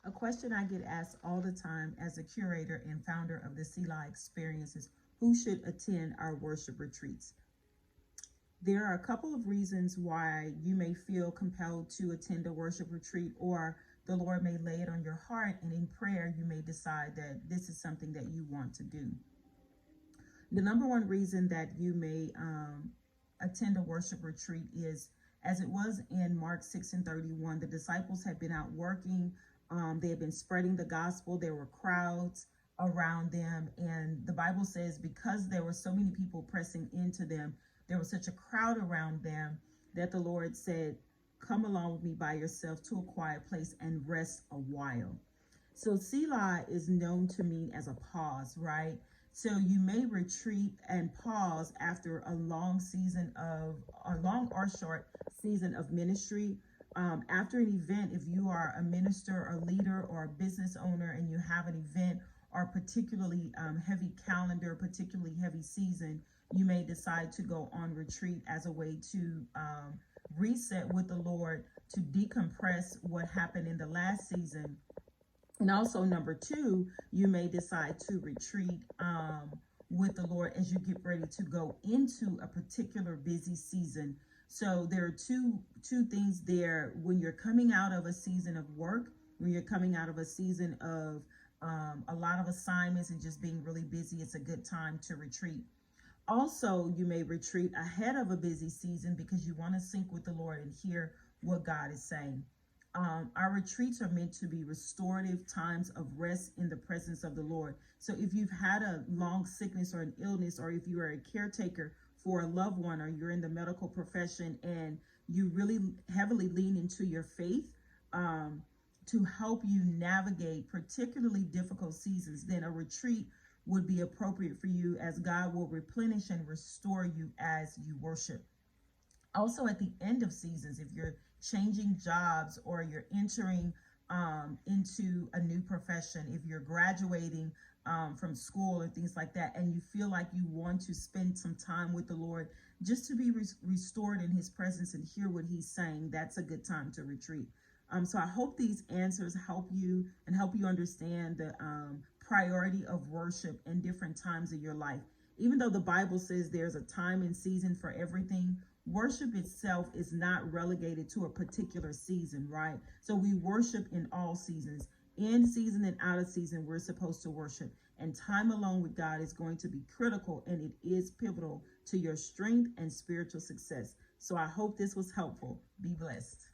A question I get asked all the time as a curator and founder of the Selah Experience is who should attend our worship retreats? There are a couple of reasons why you may feel compelled to attend a worship retreat, or the Lord may lay it on your heart, and in prayer, you may decide that this is something that you want to do. The number one reason that you may attend a worship retreat is, as it was in Mark 6:31, the disciples had been out working. They had been spreading the gospel. There were crowds around them. And the Bible says because there were so many people pressing into them, there was such a crowd around them that the Lord said, come along with me by yourself to a quiet place and rest a while. So Selah is known to mean as a pause, right? So you may retreat and pause after a long or short season of ministry. After an event, if you are a minister or leader or a business owner and you have an event or particularly heavy calendar, particularly heavy season, you may decide to go on retreat as a way to reset with the Lord, to decompress what happened in the last season. And also, number two, you may decide to retreat with the Lord as you get ready to go into a particular busy season. So there are two things there. When you're coming out of a season of work, when you're coming out of a season of a lot of assignments and just being really busy, it's a good time to retreat. Also, you may retreat ahead of a busy season because you want to sync with the Lord and hear what God is saying. Our retreats are meant to be restorative times of rest in the presence of the Lord. So if you've had a long sickness or an illness, or if you are a caretaker for a loved one, or you're in the medical profession and you really heavily lean into your faith to help you navigate particularly difficult seasons, then a retreat would be appropriate for you, as God will replenish and restore you as you worship. Also, at the end of seasons, if you're changing jobs or you're entering into a new profession, if you're graduating from school or things like that, and you feel like you want to spend some time with the Lord just to be restored in his presence and hear what he's saying, that's a good time to retreat. So I hope these answers help you and help you understand the priority of worship in different times of your life. Even though the Bible says there's a time and season for everything, worship itself is not relegated to a particular season, right? So we worship in all seasons. In season and out of season, we're supposed to worship. And time alone with God is going to be critical, and it is pivotal to your strength and spiritual success. So I hope this was helpful. Be blessed.